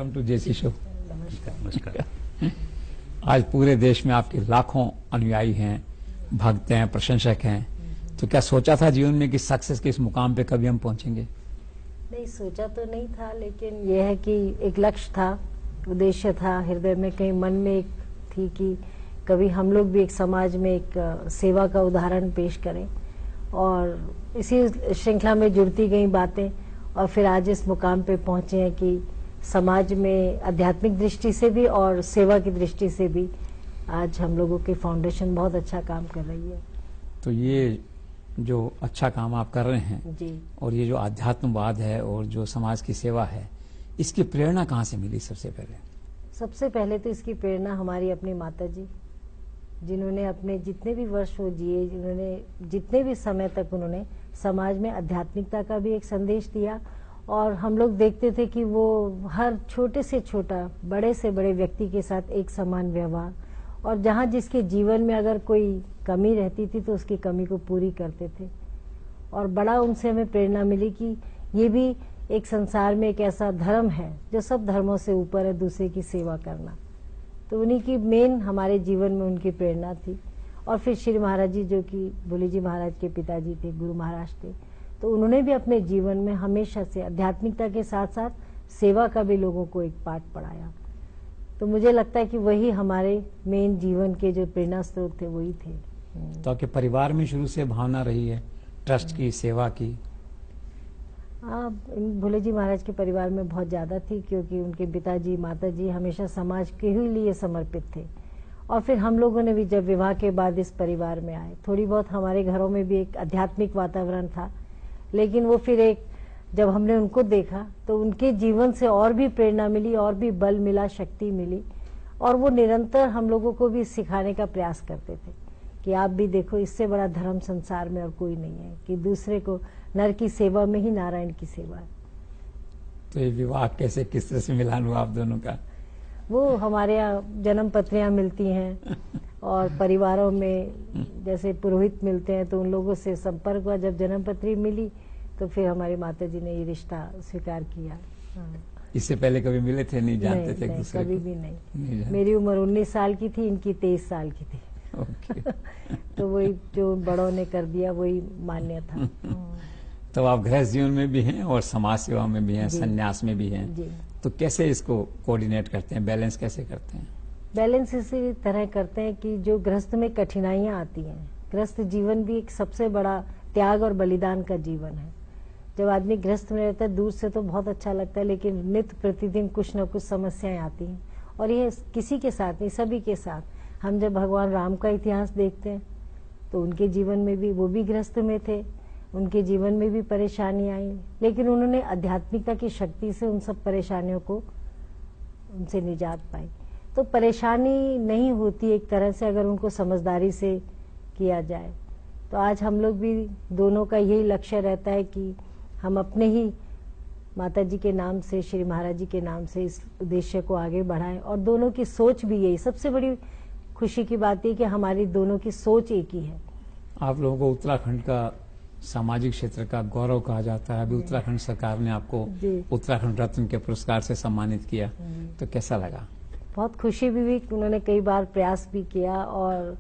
Welcome to JC show. नमस्कार। आज पूरे देश में आपके लाखों अनुयायी हैं, भक्त हैं, प्रशंसक हैं, तो क्या सोचा था जीवन में कि सक्सेस के इस मुकाम पे कभी हम पहुंचेंगे? नहीं, सोचा तो नहीं था, लेकिन यह है कि एक लक्ष्य था, उद्देश्य था, हृदय में कहीं मन में एक थी कि कभी हम लोग भी एक समाज में एक सेवा का उदाहरण पेश करें। और इसी श्रृंखला में जुड़ती गई बातें और फिर आज इस मुकाम पे पहुंचे हैं कि समाज में आध्यात्मिक दृष्टि से भी और सेवा की दृष्टि से भी आज हम लोगों की फाउंडेशन बहुत अच्छा काम कर रही है। तो ये जो अच्छा काम आप कर रहे हैं जी, और ये जो आध्यात्मवाद है और जो समाज की सेवा है, इसकी प्रेरणा कहाँ से मिली? सबसे पहले तो इसकी प्रेरणा हमारी अपनी माता जी, जिन्होंने अपने जितने भी वर्ष वो जिए, जिन्होंने जितने भी समय तक उन्होंने समाज में आध्यात्मिकता का भी एक संदेश दिया। और हम लोग देखते थे कि वो हर छोटे से छोटा, बड़े से बड़े व्यक्ति के साथ एक समान व्यवहार, और जहाँ जिसके जीवन में अगर कोई कमी रहती थी तो उसकी कमी को पूरी करते थे। और बड़ा उनसे हमें प्रेरणा मिली कि ये भी एक संसार में एक ऐसा धर्म है जो सब धर्मों से ऊपर है, दूसरे की सेवा करना। तो उन्हीं की मेन हमारे जीवन में उनकी प्रेरणा थी। और फिर श्री महाराज जी, जो कि भोले जी महाराज के पिताजी थे, गुरु महाराज थे, तो उन्होंने भी अपने जीवन में हमेशा से आध्यात्मिकता के साथ साथ सेवा का भी लोगों को एक पाठ पढ़ाया। तो मुझे लगता है कि वही हमारे मेन जीवन के जो प्रेरणा स्रोत थे वही थे। तो आपके परिवार में शुरू से भावना रही है ट्रस्ट की, सेवा की? हाँ, भोले जी महाराज के परिवार में बहुत ज्यादा थी, क्योंकि उनके पिताजी माताजी हमेशा समाज के ही लिए समर्पित थे। और फिर हम लोगों ने भी जब विवाह के बाद इस परिवार में आए, थोड़ी बहुत हमारे घरों में भी एक आध्यात्मिक वातावरण था, लेकिन वो फिर एक जब हमने उनको देखा तो उनके जीवन से और भी प्रेरणा मिली, और भी बल मिला, शक्ति मिली। और वो निरंतर हम लोगों को भी सिखाने का प्रयास करते थे कि आप भी देखो, इससे बड़ा धर्म संसार में और कोई नहीं है, कि दूसरे को, नर की सेवा में ही नारायण की सेवा है। तो ये विवाह कैसे, किस तरह से मिलान हुआ आप दोनों का? वो हमारे यहाँ जन्म पत्रियां मिलती हैं और परिवारों में जैसे पुरोहित मिलते हैं, तो उन लोगों से संपर्क हुआ। जब जन्म पत्री मिली तो फिर हमारी माता जी ने ये रिश्ता स्वीकार किया। हाँ। इससे पहले कभी मिले थे? नहीं जानते थे एक दूसरे कभी को? भी नहीं। मेरी उम्र 19 साल की थी, इनकी 23 साल की थी। ओके। तो वही जो बड़ों ने कर दिया वही मान्य था। तो आप गृहस्थ जीवन में भी हैं और समाज सेवा में भी हैं, जी। संन्यास में भी हैं, जी। तो कैसे इसको कोऑर्डिनेट करते हैं, बैलेंस कैसे करते हैं? बैलेंस इसी तरह करते हैं कि जो गृहस्थ में कठिनाइयां आती हैं, गृहस्थ जीवन भी एक सबसे बड़ा त्याग और बलिदान का जीवन है। जब आदमी गृहस्थ में रहता है, दूर से तो बहुत अच्छा लगता है, लेकिन नित्य प्रतिदिन कुछ न कुछ समस्याएं आती हैं। और ये किसी के साथ नहीं, सभी के साथ। हम जब भगवान राम का इतिहास देखते हैं तो उनके जीवन में भी, वो भी गृहस्थ में थे, उनके जीवन में भी परेशानी आई, लेकिन उन्होंने आध्यात्मिकता की शक्ति से उन सब परेशानियों को, उनसे निजात पाई। तो परेशानी नहीं होती एक तरह से, अगर उनको समझदारी से किया जाए। तो आज हम लोग भी, दोनों का यही लक्ष्य रहता है कि हम अपने ही माता जी के नाम से, श्री महाराज जी के नाम से इस उद्देश्य को आगे बढ़ाएं। और दोनों की सोच भी यही, सबसे बड़ी खुशी की बात है कि हमारी दोनों की सोच एक ही है। आप लोगों को उत्तराखंड का सामाजिक क्षेत्र का गौरव कहा जाता है। अभी उत्तराखंड सरकार ने आपको उत्तराखंड रत्न के पुरस्कार से सम्मानित किया, तो कैसा लगा? बहुत खुशी भी हुई। उन्होंने कई बार प्रयास भी किया। और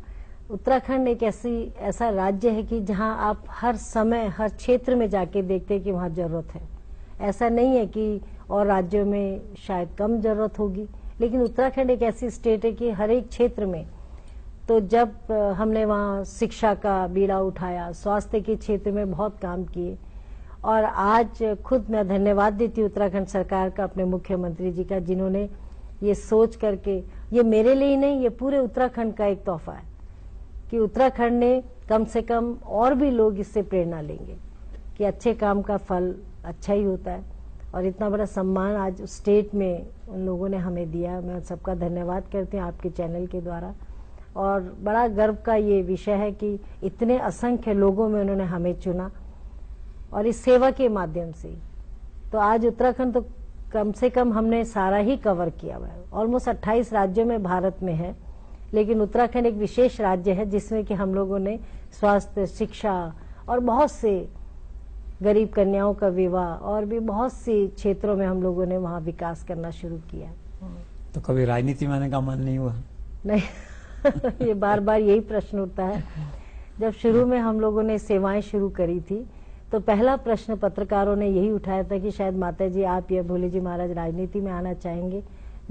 उत्तराखंड एक ऐसा राज्य है कि जहां आप हर समय, हर क्षेत्र में जाके देखते हैं कि वहां जरूरत है। ऐसा नहीं है कि और राज्यों में शायद कम जरूरत होगी, लेकिन उत्तराखंड एक ऐसी स्टेट है कि हर एक क्षेत्र में। तो जब हमने वहाँ शिक्षा का बीड़ा उठाया, स्वास्थ्य के क्षेत्र में बहुत काम किए। और आज खुद मैं धन्यवाद देती हूँ उत्तराखंड सरकार का, अपने मुख्यमंत्री जी का, जिन्होंने ये सोच करके, ये मेरे लिए ही नहीं, ये पूरे उत्तराखंड का एक तोहफा है कि उत्तराखंड ने कम से कम, और भी लोग इससे प्रेरणा लेंगे कि अच्छे काम का फल अच्छा ही होता है। और इतना बड़ा सम्मान आज स्टेट में उन लोगों ने हमें दिया। मैं सबका धन्यवाद करती हूँ आपके चैनल के द्वारा। और बड़ा गर्व का ये विषय है कि इतने असंख्य लोगों में उन्होंने हमें चुना, और इस सेवा के माध्यम से। तो आज उत्तराखंड तो कम से कम हमने सारा ही कवर किया हुआ है। ऑलमोस्ट 28 राज्यों में भारत में है, लेकिन उत्तराखंड एक विशेष राज्य है जिसमें कि हम लोगों ने स्वास्थ्य, शिक्षा और बहुत से गरीब कन्याओं का विवाह और भी बहुत सी क्षेत्रों में हम लोगों ने वहाँ विकास करना शुरू किया। तो कभी राजनीति में आने का मन नहीं हुआ? नहीं ये बार बार यही प्रश्न उठता है। जब शुरू में हम लोगों ने सेवाएं शुरू करी थी तो पहला प्रश्न पत्रकारों ने यही उठाया था कि शायद माता जी आप या भोले जी महाराज राजनीति में आना चाहेंगे।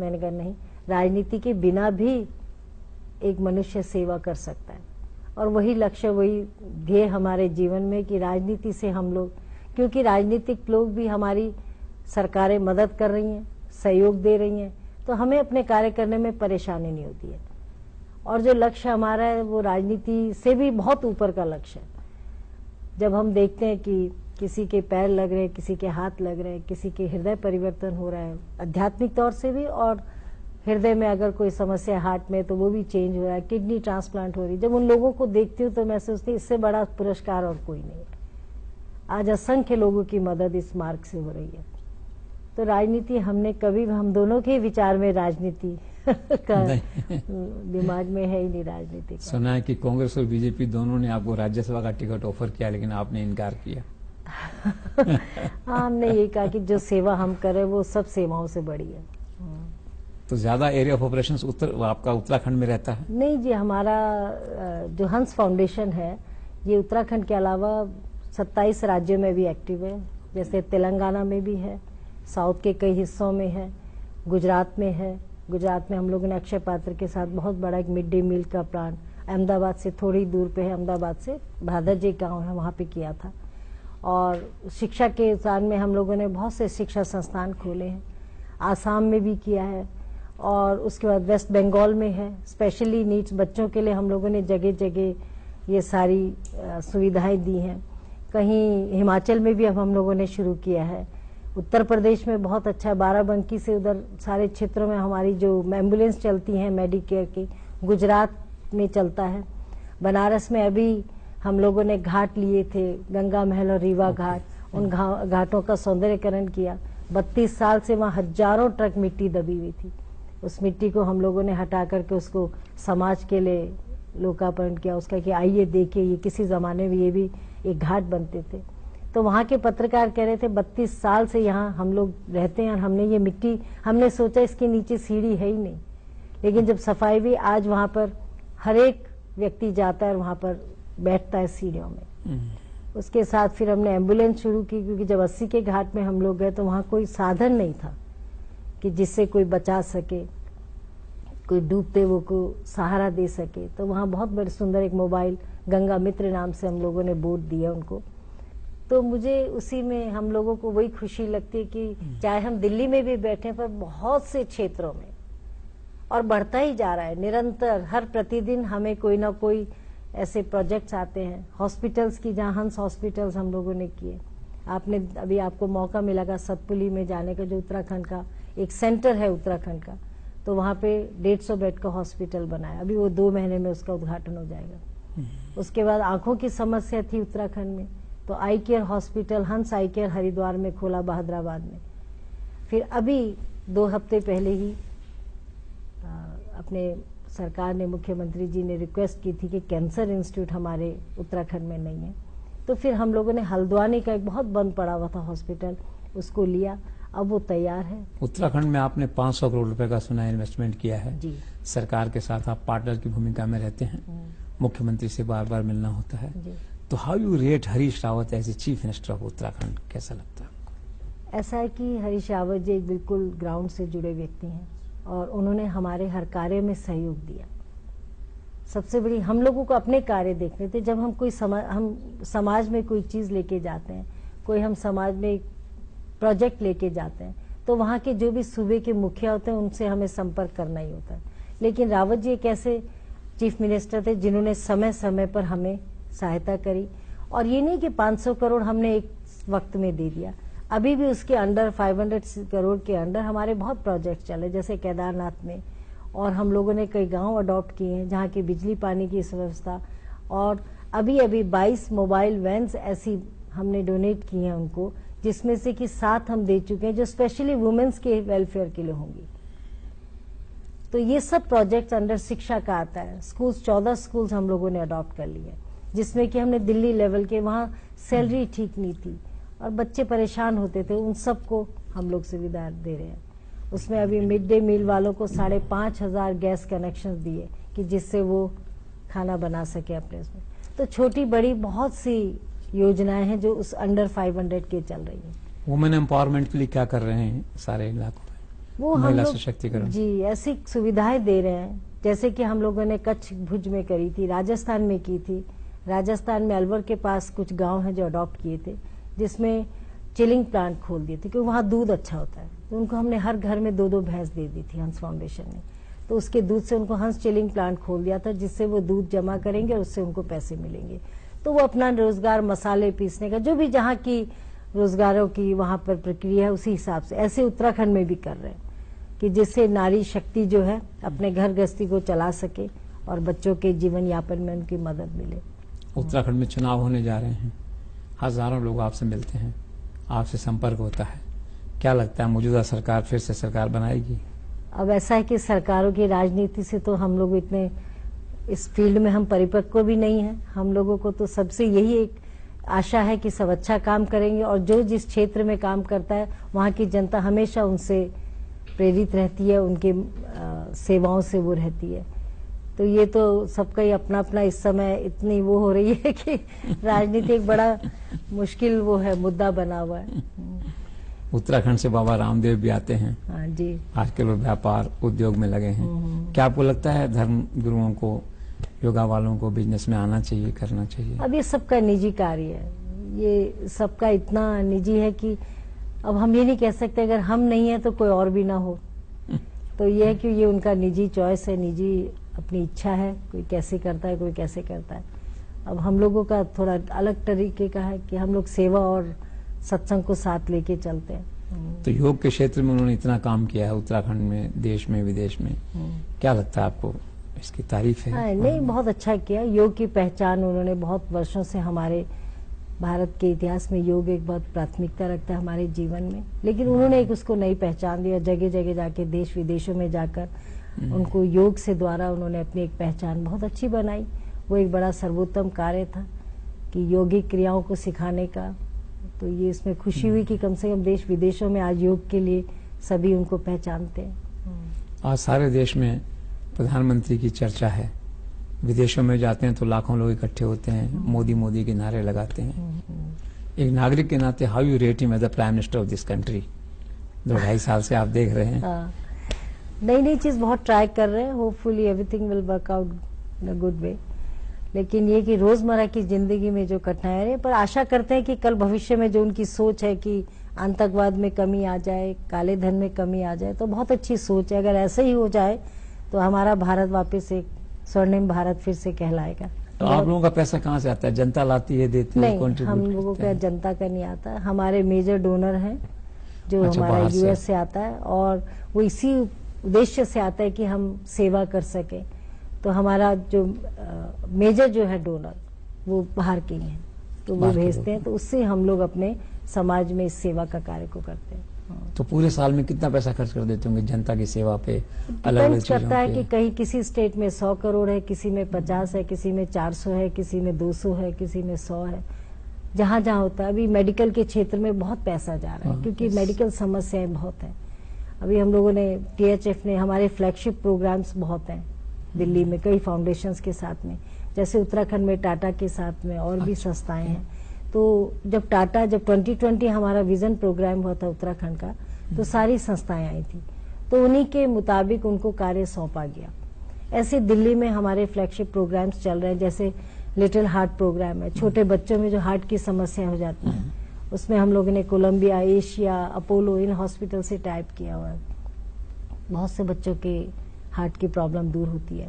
मैंने कहा नहीं, राजनीति के बिना भी एक मनुष्य सेवा कर सकता है और वही लक्ष्य, वही ध्येय हमारे जीवन में कि राजनीति से हम लोग, क्योंकि राजनीतिक लोग भी हमारी सरकारें मदद कर रही हैं, सहयोग दे रही हैं, तो हमें अपने कार्य करने में परेशानी नहीं होती है। और जो लक्ष्य हमारा है वो राजनीति से भी बहुत ऊपर का लक्ष्य है। जब हम देखते हैं कि किसी के पैर लग रहे हैं, किसी के हाथ लग रहे हैं, किसी के हृदय परिवर्तन हो रहा है आध्यात्मिक तौर से भी, और हृदय में अगर कोई समस्या है हार्ट में तो वो भी चेंज हो रहा है, किडनी ट्रांसप्लांट हो रही है, जब उन लोगों को देखती हूँ तो मैं सोचती हूँ इससे बड़ा पुरस्कार और कोई नहीं है। आज असंख्य लोगों की मदद इस मार्ग से हो रही है। तो राजनीति हमने कभी, हम दोनों के विचार में राजनीति का दिमाग में है ही नहीं राजनीति का। सुना है कि कांग्रेस और बीजेपी दोनों ने आपको राज्यसभा का टिकट ऑफर किया लेकिन आपने इनकार किया। हाँ, हमने यही कहा कि जो सेवा हम करें वो सब सेवाओं से बड़ी है। तो ज्यादा एरिया ऑफ ऑपरेशन आपका उत्तराखंड में रहता है? नहीं जी, हमारा जो हंस फाउंडेशन है ये उत्तराखंड के अलावा 27 राज्यों में भी एक्टिव है। जैसे तेलंगाना में भी है, साउथ के कई हिस्सों में है, गुजरात में है। गुजरात में हम लोगों ने अक्षय पात्र के साथ बहुत बड़ा एक मिड डे मील का प्लान अहमदाबाद से थोड़ी दूर पे है, अहमदाबाद से भादरजी गांव है वहाँ पे किया था। और शिक्षा के स्थान में हम लोगों ने बहुत से शिक्षा संस्थान खोले हैं, आसाम में भी किया है और उसके बाद वेस्ट बंगाल में है। स्पेशली नीड्स बच्चों के लिए हम लोगों ने जगह जगह ये सारी सुविधाएं दी हैं। कहीं हिमाचल में भी अब हम लोगों ने शुरू किया है। उत्तर प्रदेश में बहुत अच्छा, बाराबंकी से उधर सारे क्षेत्रों में हमारी जो एम्बुलेंस चलती हैं मेडिकेयर की, गुजरात में चलता है। बनारस में अभी हम लोगों ने घाट लिए थे, गंगा महल और रीवा घाट, उन घाटों का सौंदर्यकरण किया। 32 साल से वहाँ हजारों ट्रक मिट्टी दबी हुई थी, उस मिट्टी को हम लोगों ने हटा करके उसको समाज के लिए लोकार्पण किया उसका, कि आइए देखिए ये किसी जमाने में ये भी एक घाट बनते थे। तो वहाँ के पत्रकार कह रहे थे 32 साल से यहाँ हम लोग रहते हैं और हमने ये मिट्टी, हमने सोचा इसके नीचे सीढ़ी है ही नहीं, लेकिन जब सफाई हुई आज वहाँ पर हर एक व्यक्ति जाता है और वहाँ पर बैठता है सीढ़ियों में। उसके साथ फिर हमने एम्बुलेंस शुरू की, क्योंकि जब 80 के घाट में हम लोग गए तो वहाँ कोई साधन नहीं था कि जिससे कोई बचा सके, कोई डूबते वो को सहारा दे सके। तो वहाँ बहुत बड़े सुंदर एक मोबाइल गंगा मित्र नाम से हम लोगों ने बोट दिया उनको। तो मुझे उसी में हम लोगों को वही खुशी लगती है कि चाहे हम दिल्ली में भी बैठे पर बहुत से क्षेत्रों में, और बढ़ता ही जा रहा है निरंतर, हर प्रतिदिन हमें कोई ना कोई ऐसे प्रोजेक्ट्स आते हैं। हॉस्पिटल्स की, जहाँ हंस हॉस्पिटल्स हम लोगों ने किए, आपने अभी आपको मौका मिलेगा सतपुली में जाने का, जो उत्तराखंड का एक सेंटर है उत्तराखंड का, तो वहाँ पे 150 बेड का हॉस्पिटल बनाया, अभी वो 2 महीने में उसका उद्घाटन हो जाएगा। उसके बाद आंखों की समस्या थी उत्तराखंड में, तो आई केयर हॉस्पिटल हंस आई केयर हरिद्वार में खोला, बहादुराबाद में। फिर अभी 2 हफ्ते पहले ही अपने सरकार ने, मुख्यमंत्री जी ने रिक्वेस्ट की थी कि कैंसर इंस्टीट्यूट हमारे उत्तराखंड में नहीं है, तो फिर हम लोगों ने हल्द्वानी का एक बहुत बंद पड़ा हुआ था हॉस्पिटल, उसको लिया, अब वो तैयार है। उत्तराखंड में आपने 500 करोड़ रुपए का सुना इन्वेस्टमेंट किया है जी। सरकार के साथ आप पार्टनर की भूमिका में रहते हैं, मुख्यमंत्री से बार बार मिलना होता है जी। तो how you rate Harish Rawat as a chief minister of Uttarakhand, कैसा लगता है आपको? ऐसा है कि हरीश रावत जी एक बिल्कुल ग्राउंड से जुड़े व्यक्ति हैं और उन्होंने हमारे हर कार्य में सहयोग दिया। सबसे बड़ी, हम लोगों को अपने कार्य देखने थे। जब हम कोई हम समाज में कोई चीज लेके जाते हैं, कोई हम समाज में प्रोजेक्ट लेके जाते हैं, तो वहाँ के जो भी सूबे के मुखिया होते हैं उनसे हमें संपर्क करना ही होता है। लेकिन रावत जी एक ऐसे चीफ मिनिस्टर थे जिन्होंने समय समय पर हमें सहायता करी, और ये नहीं कि 500 करोड़ हमने एक वक्त में दे दिया, अभी भी उसके अंडर 500 करोड़ के अंडर हमारे बहुत प्रोजेक्ट चले, जैसे केदारनाथ में, और हम लोगों ने कई गांव अडॉप्ट किए हैं जहाँ की बिजली पानी की व्यवस्था, और अभी अभी 22 मोबाइल वैन्स ऐसी हमने डोनेट की हैं उनको, जिसमें से कि 7 हम दे चुके हैं जो स्पेशली वुमेन्स के वेलफेयर के लिए होंगी। तो ये सब प्रोजेक्ट अंडर शिक्षा का आता है। स्कूल्स, 14 स्कूल्स हम लोगों ने अडॉप्ट कर लिए, जिसमें कि हमने दिल्ली लेवल के, वहाँ सैलरी ठीक नहीं थी और बच्चे परेशान होते थे, उन सबको हम लोग सुविधा दे रहे हैं। उसमें अभी मिड डे मील वालों को 5,500 गैस कनेक्शन दिए कि जिससे वो खाना बना सके अपने उसमें। तो छोटी बड़ी बहुत सी योजनाएं हैं जो उस अंडर 500 के चल रही है। वुमेन एम्पावरमेंट के लिए क्या कर रहे हैं सारे इलाकों में? वो हम महिला लोग सशक्तिकरण जी ऐसी सुविधाएं दे रहे हैं, जैसे कि हम लोगों ने कच्छ भुज में करी थी, राजस्थान में की थी। राजस्थान में अलवर के पास कुछ गांव हैं जो अडॉप्ट किए थे, जिसमें चिलिंग प्लांट खोल दिए थे क्योंकि वहाँ दूध अच्छा होता है। तो उनको हमने हर घर में 2-2 भैंस दे दी थी हंस फाउंडेशन ने। तो उसके दूध से उनको हंस चिलिंग प्लांट खोल दिया था, जिससे वो दूध जमा करेंगे और उससे उनको पैसे मिलेंगे। तो वो अपना रोजगार, मसाले पीसने का, जो भी जहाँ की रोजगारों की वहाँ पर प्रक्रिया है, उसी हिसाब से ऐसे उत्तराखंड में भी कर रहे हैं कि जिससे नारी शक्ति जो है अपने घर गृहस्थी को चला सके और बच्चों के जीवन यापन में उनकी मदद मिले। उत्तराखंड में चुनाव होने जा रहे हैं, हजारों लोग आपसे मिलते हैं, आपसे संपर्क होता है, क्या लगता है मौजूदा सरकार फिर से सरकार बनाएगी? अब ऐसा है कि सरकारों की राजनीति से तो हम लोग इतने इस फील्ड में हम परिपक्व भी नहीं है। हम लोगों को तो सबसे यही एक आशा है कि सब अच्छा काम करेंगे और जो जिस क्षेत्र में काम करता है वहाँ की जनता हमेशा उनसे प्रेरित रहती है, उनके सेवाओं से वो रहती है। तो ये तो सबका ही अपना अपना इस समय इतनी वो हो रही है कि राजनीति एक बड़ा मुश्किल वो है, मुद्दा बना हुआ है। उत्तराखंड से बाबा रामदेव भी आते हैं। हाँ जी। आजकल वो व्यापार उद्योग में लगे हैं। क्या आपको लगता है धर्म गुरुओं को, योगा वालों को बिजनेस में आना चाहिए, करना चाहिए? अब ये सबका निजी कार्य है, ये सबका इतना निजी है कि अब हम ये नहीं कह सकते अगर हम नहीं है तो कोई और भी ना हो। तो ये है कि ये उनका निजी चॉइस है, निजी अपनी इच्छा है, कोई कैसे करता है, कोई कैसे करता है। अब हम लोगों का थोड़ा अलग तरीके का है कि हम लोग सेवा और सत्संग को साथ लेके चलते हैं। तो योग के क्षेत्र में उन्होंने इतना काम किया है उत्तराखंड में, देश में, विदेश में, क्या लगता है आपको इसकी तारीफ है? हाँ, नहीं, बहुत अच्छा किया। योग की पहचान उन्होंने बहुत वर्षों से, हमारे भारत के इतिहास में योग एक बहुत प्राथमिकता रखता है हमारे जीवन में, लेकिन उन्होंने एक उसको नई पहचान दी और जगह जगह जाके देश विदेशों में जाकर उनको योग से द्वारा उन्होंने अपनी एक पहचान बहुत अच्छी बनाई। वो एक बड़ा सर्वोत्तम कार्य था कि योगिक क्रियाओं को सिखाने का। तो ये इसमें खुशी हुई कि कम से कम देश विदेशों में आज योग के लिए सभी उनको पहचानते हैं। आज सारे देश में प्रधानमंत्री की चर्चा है, विदेशों में जाते हैं तो लाखों लोग इकट्ठे होते हैं, मोदी मोदी के नारे लगाते हैं। एक नागरिक के नाते how you rate him as the prime minister of this country? 2-2.5 साल से आप देख रहे हैं। नई नई चीज बहुत ट्राई कर रहे हैं, hopefully everything will work out in a good way. लेकिन ये कि रोजमर्रा की जिंदगी में जो कठिनाई है, पर आशा करते हैं कि कल भविष्य में जो उनकी सोच है कि आतंकवाद में कमी आ जाए, काले धन में कमी आ जाए, तो बहुत अच्छी सोच है। अगर ऐसे ही हो जाए तो हमारा भारत वापस एक स्वर्णिम भारत फिर से कहलाएगा। तो आप लोगों का पैसा कहाँ से आता है? जनता लाती है, देती है? नहीं, हम लोगों का जनता का नहीं आता। हमारे मेजर डोनर हैं जो अच्छा, हमारा यूएस से आता है और वो इसी उद्देश्य से आता है कि हम सेवा कर सके। तो हमारा जो मेजर जो है डोनर वो बाहर के ही हैं, तो वो भेजते हैं, तो उससे हम लोग अपने समाज में इस सेवा का कार्य को करते हैं। तो पूरे साल में कितना पैसा खर्च कर देते होंगे जनता की सेवा पे? अलग अलग करता है कि कहीं किसी स्टेट में 100 करोड़ है, किसी में 50 है, किसी में 400 है, किसी में 200 है, किसी में 100 है, जहाँ जहाँ होता है। अभी मेडिकल के क्षेत्र में बहुत पैसा जा रहा है क्योंकि मेडिकल समस्याएं बहुत है। अभी हम लोगों ने THF ने हमारे फ्लैगशिप प्रोग्राम्स बहुत हैं दिल्ली में कई फाउंडेशंस के साथ में, जैसे उत्तराखंड में टाटा के साथ में और भी संस्थाएं हैं। तो जब 2020 हमारा विजन प्रोग्राम हुआ था उत्तराखंड का, तो सारी संस्थाएं आई थी, तो उन्हीं के मुताबिक उनको कार्य सौंपा गया। ऐसे दिल्ली में हमारे फ्लैगशिप प्रोग्राम्स चल रहे हैं, जैसे लिटिल हार्ट प्रोग्राम है, छोटे बच्चों में जो हार्ट की समस्या हो जाती है, उसमें हम लोगों ने कोलंबिया, एशिया, अपोलो इन हॉस्पिटल से टाइप किया हुआ है। बहुत से बच्चों के हार्ट की प्रॉब्लम दूर होती है।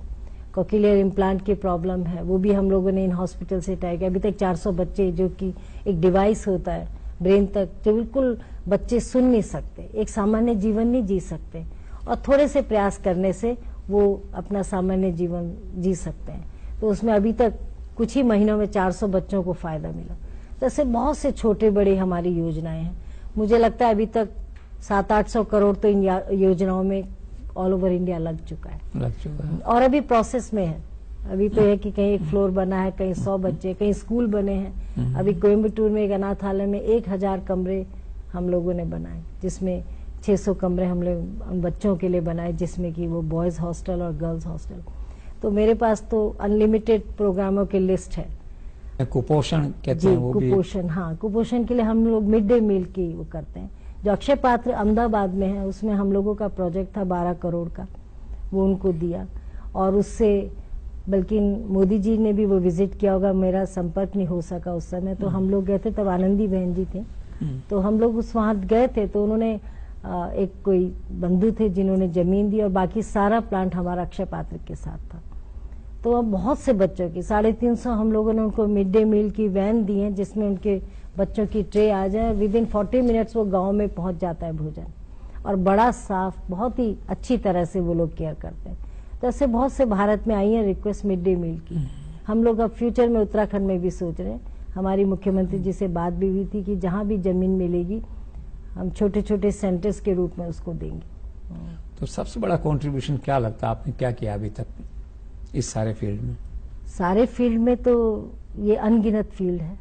कोक्लियर इम्प्लांट की प्रॉब्लम है, वो भी हम लोगों ने इन हॉस्पिटल से टाइप किया। अभी तक 400 बच्चे, जो कि एक डिवाइस होता है ब्रेन तक, जो बिल्कुल बच्चे सुन नहीं सकते, एक सामान्य जीवन नहीं जी सकते, और थोड़े से प्रयास करने से वो अपना सामान्य जीवन जी सकते हैं। तो उसमें अभी तक कुछ ही महीनों में 400 बच्चों को फायदा मिला। तो ऐसे बहुत से छोटे बड़े हमारी योजनाएं हैं। मुझे लगता है अभी तक 700-800 करोड़ तो इन योजनाओं में ऑल ओवर इंडिया लग चुका है और अभी और अभी प्रोसेस में है अभी तो है कि कहीं एक फ्लोर बना है, कहीं 100 बच्चे, कहीं स्कूल बने हैं। अभी कोयम्बटूर में एक अनाथालय में 1000 कमरे हम लोगों ने बनाए, जिसमें 600 कमरे हम लोग बच्चों के लिए बनाए, जिसमें कि वो बॉयज हॉस्टल और गर्ल्स हॉस्टल। तो मेरे पास तो अनलिमिटेड प्रोग्रामों की लिस्ट है। कुपोषण कहते हैं वो कुपोषण, हाँ, कुपोषण के लिए हम लोग मिड डे मील की वो करते हैं। जो अक्षय पात्र अहमदाबाद में है, उसमें हम लोगों का प्रोजेक्ट था 12 करोड़ का, वो उनको दिया। और उससे बल्कि मोदी जी ने भी वो विजिट किया होगा, मेरा संपर्क नहीं हो सका उस समय, तो हम लोग गए थे, तब आनंदी बहन जी थे, तो हम लोग उस वहां गए थे। तो उन्होंने एक कोई बंधु थे जिन्होंने जमीन दी, और बाकी सारा प्लांट हमारा अक्षय पात्र के साथ था। तो अब बहुत से बच्चों की 350 हम लोगों ने उनको मिड डे मील की वैन दी है, जिसमें उनके बच्चों की ट्रे आ जाए, विद इन 40 मिनट्स वो गांव में पहुंच जाता है भोजन, और बड़ा साफ, बहुत ही अच्छी तरह से वो लोग केयर करते हैं। तो ऐसे बहुत से भारत में आई है रिक्वेस्ट मिड डे मील की। हम लोग अब फ्यूचर में उत्तराखंड में भी सोच रहे हैं, हमारी मुख्यमंत्री जी से बात भी हुई थी कि जहां भी जमीन मिलेगी हम छोटे छोटे सेंटर्स के रूप में उसको देंगे। तो सबसे बड़ा कंट्रीब्यूशन क्या लगता है आपने क्या किया अभी तक इस सारे फील्ड में? सारे फील्ड में तो ये अनगिनत फील्ड है,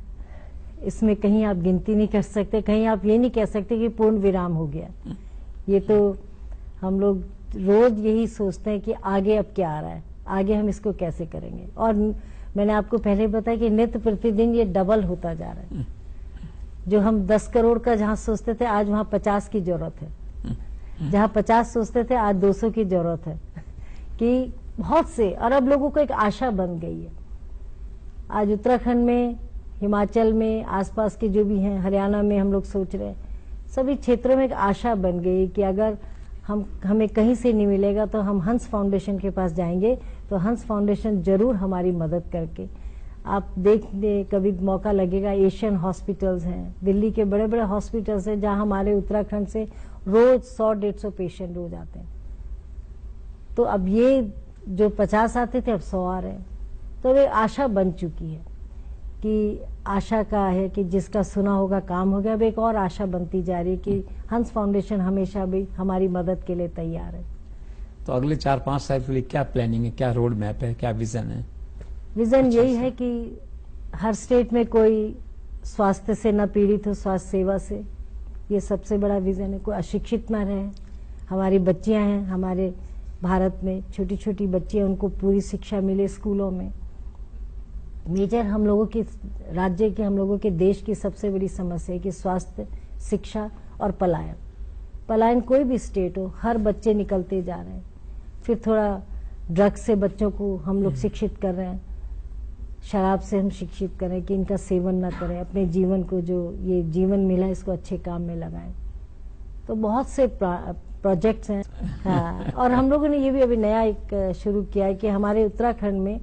इसमें कहीं आप गिनती नहीं कर सकते, कहीं आप ये नहीं कह सकते कि पूर्ण विराम हो गया। ये तो हम लोग रोज यही सोचते हैं कि आगे अब क्या आ रहा है, आगे हम इसको कैसे करेंगे। और मैंने आपको पहले बताया कि नित्य प्रतिदिन ये डबल होता जा रहा है। जो हम 10 करोड़ का जहां सोचते थे, आज वहां 50 की जरूरत है। जहां 50 सोचते थे, आज 200 की जरूरत है। कि बहुत से अरब लोगों को एक आशा बन गई है। आज उत्तराखंड में, हिमाचल में, आसपास के जो भी हैं, हरियाणा में हम लोग सोच रहे हैं, सभी क्षेत्रों में एक आशा बन गई कि अगर हमें कहीं से नहीं मिलेगा तो हम हंस फाउंडेशन के पास जाएंगे, तो हंस फाउंडेशन जरूर हमारी मदद करके, आप देख ले, कभी मौका लगेगा, एशियन हॉस्पिटल्स हैं, दिल्ली के बड़े बड़े हॉस्पिटल्स हैं, जहां हमारे उत्तराखंड से रोज 100-150 पेशेंट रोज आते हैं। तो अब ये जो 50 आते थे, अब 100 आ रहे हैं। तो ये आशा बन चुकी है कि आशा का है कि जिसका सुना होगा काम हो गया। अब एक और आशा बनती जा रही है कि हंस फाउंडेशन हमेशा भी हमारी मदद के लिए तैयार है। तो अगले 4-5 साल के लिए क्या प्लानिंग है, क्या रोड मैप है, क्या विजन है? विजन यही है कि हर स्टेट में कोई स्वास्थ्य से न पीड़ित हो, स्वास्थ्य सेवा से, ये सबसे बड़ा विजन है। कोई अशिक्षित न रहे। हमारी बच्चियां हैं, हमारे भारत में छोटी छोटी बच्चियां, उनको पूरी शिक्षा मिले स्कूलों में। मेजर हम लोगों के राज्य के, हम लोगों के देश की सबसे बड़ी समस्या है कि स्वास्थ्य, शिक्षा और पलायन। पलायन कोई भी स्टेट हो, हर बच्चे निकलते जा रहे हैं। फिर थोड़ा ड्रग्स से बच्चों को हम लोग शिक्षित कर रहे हैं, शराब से हम शिक्षित करें कि इनका सेवन न करें, अपने जीवन को, जो ये जीवन मिला है, इसको अच्छे काम में लगाएं। तो बहुत से प्रोजेक्ट्स हैं। हाँ, और हम लोगों ने ये भी अभी नया एक शुरू किया है कि हमारे उत्तराखंड में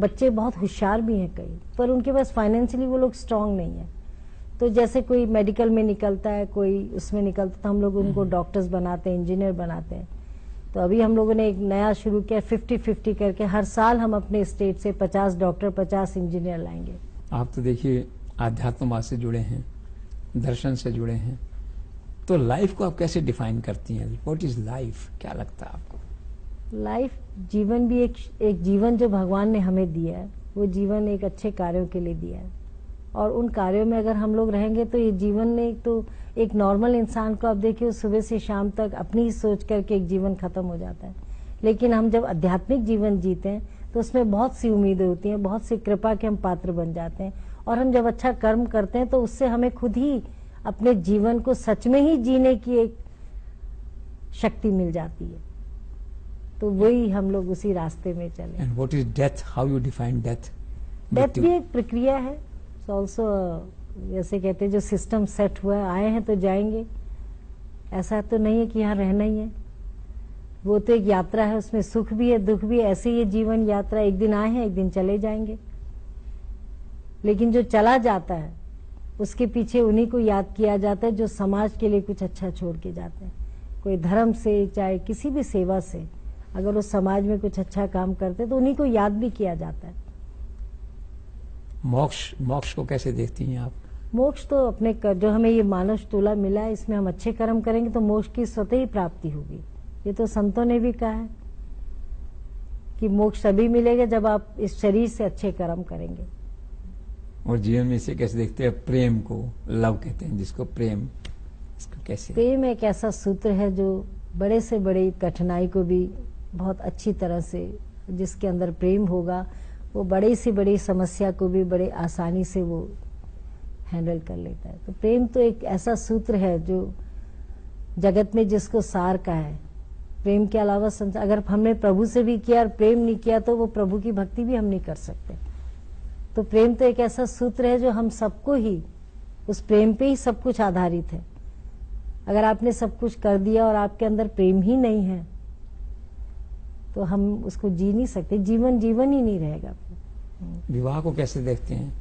बच्चे बहुत होशियार भी हैं कई, पर उनके पास फाइनेंशियली वो लोग स्ट्रांग नहीं है। तो जैसे कोई मेडिकल में निकलता है, कोई उसमें निकलता है, तो हम लोग उनको डॉक्टर्स बनाते हैं, इंजीनियर बनाते हैं। तो अभी हम लोगों ने एक नया शुरू किया, 50-50 करके हर साल हम अपने स्टेट से 50 डॉक्टर, 50 इंजीनियर लाएंगे। आप तो देखिए आध्यात्मवाद से जुड़े हैं, दर्शन से जुड़े हैं, तो लाइफ को आप कैसे डिफाइन करती हैं? व्हाट इज लाइफ, क्या लगता है आपको? लाइफ, जीवन भी एक जीवन जो भगवान ने हमें दिया है, वो जीवन एक अच्छे कार्यों के लिए दिया है। और उन कार्यों में अगर हम लोग रहेंगे तो ये जीवन में, तो एक नॉर्मल इंसान को आप देखिए सुबह से शाम तक अपनी ही सोच करके एक जीवन खत्म हो जाता है। लेकिन हम जब आध्यात्मिक जीवन जीते हैं तो उसमें बहुत सी उम्मीदें होती हैं, बहुत सी कृपा के हम पात्र बन जाते हैं। और हम जब अच्छा कर्म करते हैं तो उससे हमें खुद ही अपने जीवन को सच में ही जीने की एक शक्ति मिल जाती है। तो वही हम लोग उसी रास्ते में चले। And what is death, how you define death? Death भी एक प्रक्रिया है, ऑल्सो जैसे कहते हैं जो सिस्टम सेट हुआ है, आए हैं तो जाएंगे, ऐसा तो नहीं है कि यहाँ रहना ही है। वो तो एक यात्रा है, उसमें सुख भी है, दुख भी है। ऐसे ही जीवन यात्रा, एक दिन आए हैं, एक दिन चले जाएंगे। लेकिन जो चला जाता है उसके पीछे उन्हीं को याद किया जाता है जो समाज के लिए कुछ अच्छा छोड़ के जाते हैं। कोई धर्म से, चाहे किसी भी सेवा से, अगर वो समाज में कुछ अच्छा काम करते हैं तो उन्हीं को याद भी किया जाता है। मोक्ष को कैसे देखती हैं आप? मोक्ष तो अपने जो हमें ये मानव तोला मिला है, इसमें हम अच्छे कर्म करेंगे तो मोक्ष की स्वतः ही प्राप्ति होगी। ये तो संतों ने भी कहा है कि मोक्ष तभी मिलेगा जब आप इस शरीर से अच्छे कर्म करेंगे। और जीवन में इसे कैसे देखते हैं? प्रेम को लव कहते हैं, जिसको प्रेम, इसको कैसे? प्रेम एक ऐसा सूत्र है जो बड़े से बड़ी कठिनाई को भी बहुत अच्छी तरह से, जिसके अंदर प्रेम होगा वो बड़ी से बड़ी समस्या को भी बड़े आसानी से वो हैंडल कर लेता है। तो प्रेम तो एक ऐसा सूत्र है जो जगत में जिसको सार का है। प्रेम के अलावा अगर हमने प्रभु से भी किया और प्रेम नहीं किया तो वो प्रभु की भक्ति भी हम नहीं कर सकते। तो प्रेम तो एक ऐसा सूत्र है जो हम सबको ही, उस प्रेम पे ही सब कुछ आधारित है। अगर आपने सब कुछ कर दिया और आपके अंदर प्रेम ही नहीं है तो हम उसको जी नहीं सकते, जीवन जीवन ही नहीं रहेगा। विवाह को कैसे देखते हैं?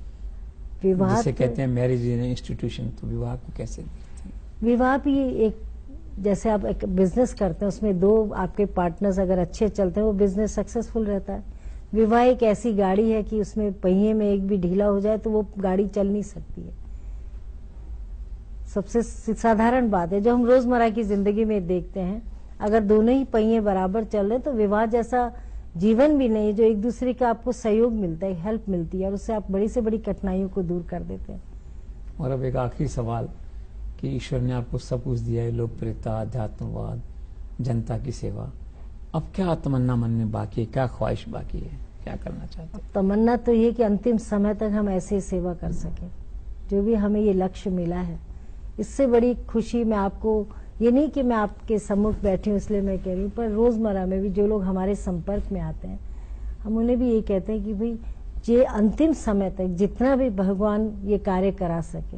विवाह जिसे कहते हैं मैरिज इन इंस्टीट्यूशन, तो विवाह को कैसे देखते हैं? विवाह भी एक, जैसे आप एक बिजनेस करते हैं उसमें दो आपके पार्टनर्स अगर अच्छे चलते हैं वो बिजनेस सक्सेसफुल रहता है। विवाह एक ऐसी गाड़ी है कि उसमें पहिए में एक भी ढीला हो जाए तो वो गाड़ी चल नहीं सकती है। सबसे साधारण बात है जो हम रोजमर्रा की जिंदगी में देखते हैं। अगर दोनों ही पहिए बराबर चल रहे तो विवाह जैसा जीवन भी नहीं, जो एक दूसरे का आपको सहयोग मिलता है, हेल्प मिलती है और उससे आप बड़ी से बड़ी कठिनाइयों को दूर कर देते हैं। और अब एक आखिरी सवाल कि ईश्वर ने आपको सब कुछ दिया है, लोकप्रियता, अध्यात्मवाद, जनता की सेवा, अब क्या तमन्ना मन में बाकी है, क्या ख्वाहिश बाकी है, क्या करना चाहते हैं? तमन्ना तो ये कि अंतिम समय तक हम ऐसे ही सेवा कर सकें, जो भी हमें ये लक्ष्य मिला है। इससे बड़ी खुशी मैं आपको, ये नहीं कि मैं आपके सम्मुख बैठी हूँ इसलिए मैं कह रही हूँ, पर रोजमर्रा में भी जो लोग हमारे संपर्क में आते हैं हम उन्हें भी यही कहते हैं कि भाई ये अंतिम समय तक जितना भी भगवान ये कार्य करा सके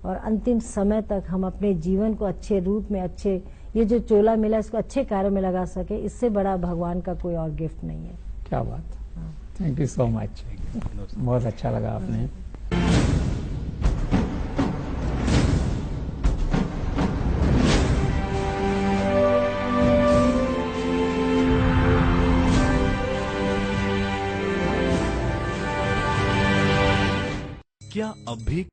और अंतिम समय तक हम अपने जीवन को अच्छे रूप में, अच्छे, ये जो चोला मिला इसको अच्छे कार्य में लगा सके, इससे बड़ा भगवान का कोई और गिफ्ट नहीं है। क्या बात, थैंक यू सो मच, बहुत अच्छा लगा आपने। क्या अब भी